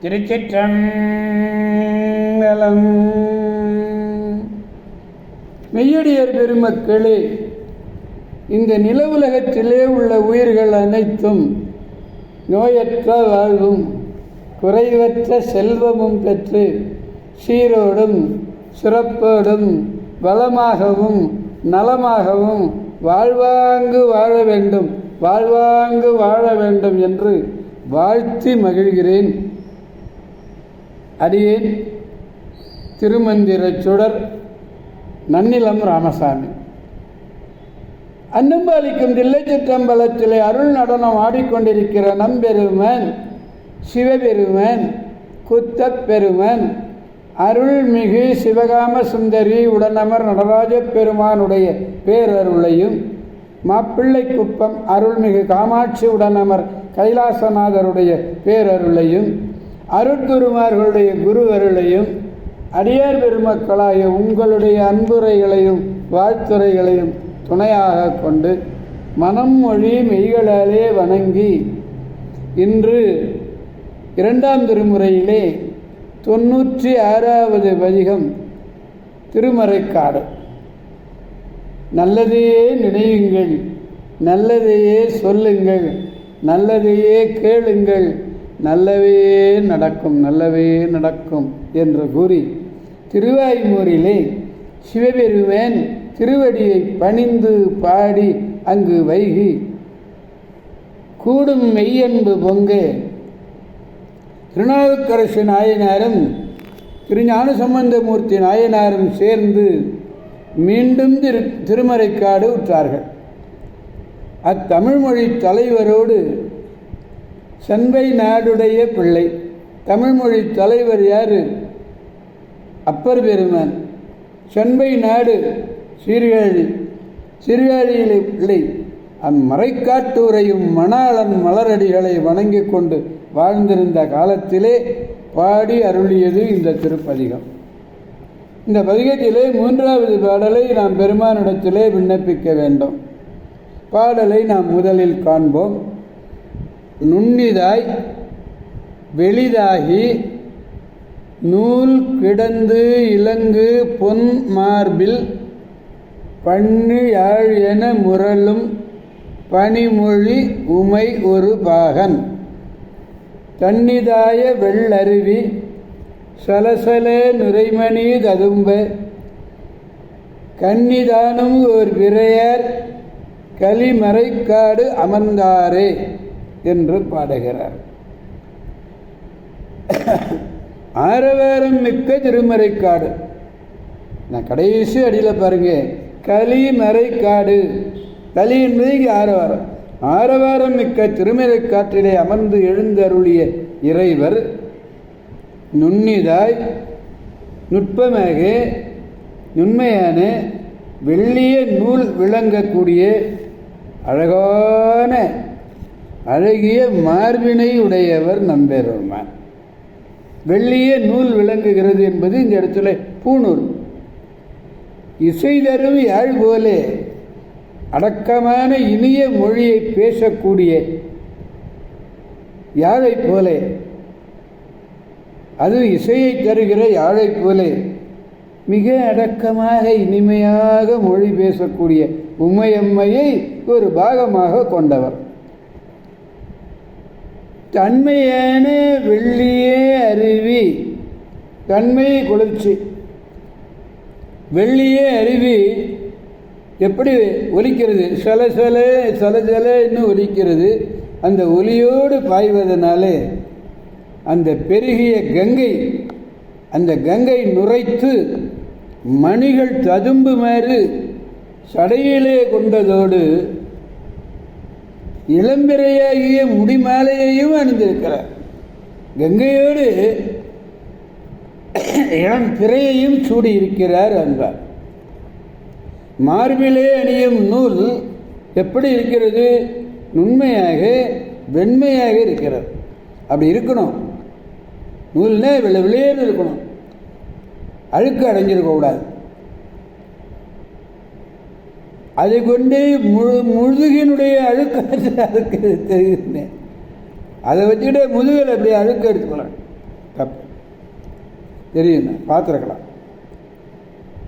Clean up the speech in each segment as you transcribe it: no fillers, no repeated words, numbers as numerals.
திருச்சிற்றம்பலம். மெய்யடியர் பெருமக்களே, இந்த நில உலகத்திலே உள்ள உயிர்கள் அனைத்தும் நோயற்ற வாழ்வும் குறைவற்ற செல்வமும் பெற்று சீரோடும் சிறப்போடும் வளமாகவும் நலமாகவும் வாழ்வாங்கு வாழ வேண்டும் என்று வாழ்த்தி மகிழ்கிறேன். அடியேன் திருமந்திரச் சுடர் நன்னிலம் ராமசாமி. அன்னம்பாலிக்கும் தில்லைச்சிற்றம்பலத்திலே அருள் நடனம் ஆடிக்கொண்டிருக்கிற நம்பெருமன் சிவபெருமன் குத்தப்பெருமன் அருள்மிகு சிவகாம சுந்தரி உடனமர் நடராஜ பெருமானுடைய பேரருளையும், மாப்பிள்ளை குப்பம் அருள்மிகு காமாட்சி உடனமர் கைலாசநாதருடைய பேரருளையும், அருட்குருமார்களுடைய குரு அருளையும், அடியார் பெருமக்களாய உங்களுடைய அன்புரைகளையும் வாழ்த்துறைகளையும் துணையாக கொண்டு மனம் மொழி மெய்களாலே வணங்கி இன்று 2ஆம் திருமுறையிலே 96வது பதிகம் திருமறைக்காடு. நல்லதையே நினையுங்கள், நல்லதையே சொல்லுங்கள், நல்லதையே கேளுங்கள், நல்லவே நடக்கும் என்று கூறி திருவாய்மூரிலே சிவபெருமான் திருவடியை பணிந்து பாடி அங்கு வைகி கூடும் மெய்யன்பு பொங்க திருநாவுக்கரசு நாயனாரும் திருஞான சம்பந்தமூர்த்தி நாயனாரும் சேர்ந்து மீண்டும் திருமறைக்காடு உற்றார்கள். அத்தமிழ்மொழி தலைவரோடு சென்பை நாடுடைய பிள்ளை. தமிழ்மொழி தலைவர் யார்? அப்பர் பெருமான். சென்பை நாடு சீர்காழியிலே பிள்ளை. அம்மறைக்காட்டூரையும் மணாளன் மலரடிகளை வணங்கி கொண்டு வாழ்ந்திருந்த காலத்திலே பாடி அருளியது இந்த திருப்பதிகம். இந்த பதிகத்திலே 3வது பாடலை நாம் பெருமானிடத்திலே விண்ணப்பிக்க வேண்டும். பாடலை நாம் முதலில் காண்போம். நுண்ணிதாய் வெளிதாகி நூல் கிடந்து இலங்கு பொன் மார்பில் பண்ணு யாழ் என முரலும் பனிமொழி உமை ஒரு பாகன் தன்னிதாய வெள்ளருவி சலசல நுரைமணி ததும்ப கன்னிதானும் ஓர் விரையர் கலிமறைக்காடு அமர்ந்தாரே என்று பாடுகிறார். ஆரவாரம் மிக்க திருமறைக்காடு. நான் கடைசி அடியில் பாருங்க, கலிமறைக்காடு. கலி என்பது இங்கே ஆரவாரம். ஆரவாரம் மிக்க திருமறைக்காற்றிலே அமர்ந்து எழுந்தருளிய இறைவர் நுண்ணிதாய் நுட்பமாக நுண்மையான வெள்ளிய நூல் விளங்கக்கூடிய அழகான அழகிய மார்பினை உடையவர் நம்பெருமான். வெள்ளிய நூல் விளங்குகிறது என்பது இந்த இடத்துல பூணூல். இசை தரும் யாழ் போலே அடக்கமான இனிய மொழியை பேசக்கூடிய யாழை போலே, அது இசையை தருகிற யாழை போலே மிக அடக்கமாக இனிமையாக மொழி பேசக்கூடிய உமையம்மையை ஒரு பாகமாக கொண்டவர். தன்மையான வெள்ளியே அருவி. தன்மை குளிர்ச்சி. வெள்ளியே அருவி எப்படி ஒலிக்கிறது? சலசலன்னு ஒலிக்கிறது. அந்த ஒலியோடு பாய்வதனாலே அந்த பெருகிய கங்கை, அந்த கங்கை நுரைத்து மணிகள் ததும்புமாறு சடையிலே கொண்டதோடு இளம்பிறையாகிய முடிமாலையையும் அணிந்திருக்கிறார். கங்கையோடு இளம் பிறையையும் சூடியிருக்கிறார் என்பார். மார்பிலே அணியும் நூல் எப்படி இருக்கிறது? நுண்மையாக வெண்மையாக இருக்கிறது. அப்படி இருக்கணும். நூல்னா வெளியேறு இருக்கணும், அழுக்கு அடைஞ்சிருக்கக்கூடாது. அதை கொண்டு முதுகினுடைய அழுக்கு அதுக்கு தெரியுது. அதை வச்சுக்கிட்டே முதுகில் அப்படி அழுக்கு எடுத்துக்கலாம். தப்பு தெரியும், பார்த்துருக்கலாம்.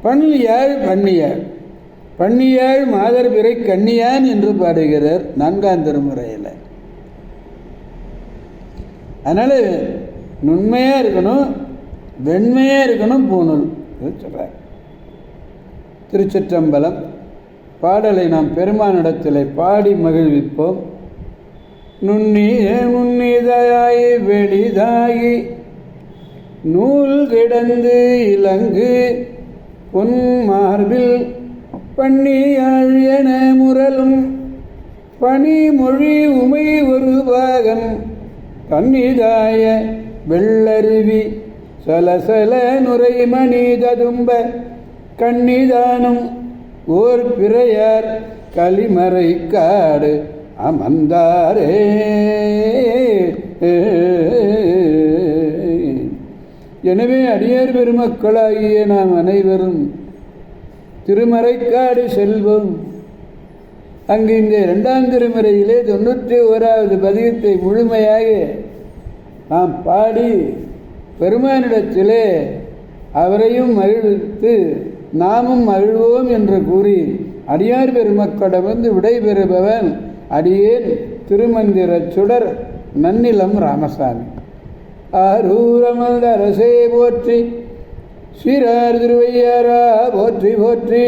பண்ணியாள் பண்ணியாள் பண்ணியாள் மாதர் பிறை கண்ணியான் என்று பாடுகிறார் 4ஆம் திருமுறையில். அதனால் நுண்மையாக இருக்கணும், வெண்மையாக இருக்கணும் பூணூல் சொல்கிறார். திருச்சிற்றம்பலம். பாடலை நாம் பெருமானிடத்தில் பாடி மகிழ்விப்போம். நுண்ணிதாய் வெளிதாகி நூல் கிடந்து இலங்கு பொன் மார்பில் பண்ணியாள் என முரலும் பனிமொழி உமை ஒரு பாகன் தன்னிதாய வெள்ளருவி சலசல நுரைமணி ததும்ப கண்ணிதானும் ஓர் பிறையார் கலிமறை காடு அமர்ந்தாரே. எனவே அடியார் பெருமக்களாகிய நாம் அனைவரும் திருமறைக்காடு செல்வோம். அங்கு இந்த 2ஆம் திருமுறையிலே 91வது பதிகத்தை முழுமையாக நாம் பாடி பெருமானிடத்திலே அவரையும் மகிழ்வித்து நாமும் மகிழ்வோம் என்று கூறி அடியார் பெருமக்களிடமிருந்து விடைபெறுபவன் அடியேன் திருமந்திர சுடர் நன்னிலம் ராமசாமி. ஆரூரமல்த அரசே போற்றி, ஸ்ரீரார் திருவையாரா போற்றி போற்றி.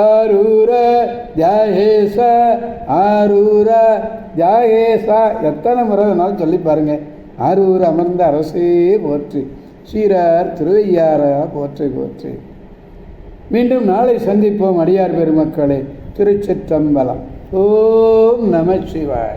ஆரூர ஜாயேசா ஆரூரா ஜாயேசா எத்தனை முறை வேணாலும் சொல்லி பாருங்க. ஆரூர் அமர்ந்த அரசே போற்றி, ஸ்ரீரார் திருவையாரா போற்றி போற்றி. மீண்டும் நாளை சந்திப்போம் அடியார் பெருமக்களே. திருச்சிற்றம்பலம். ஓம் நம சிவாய.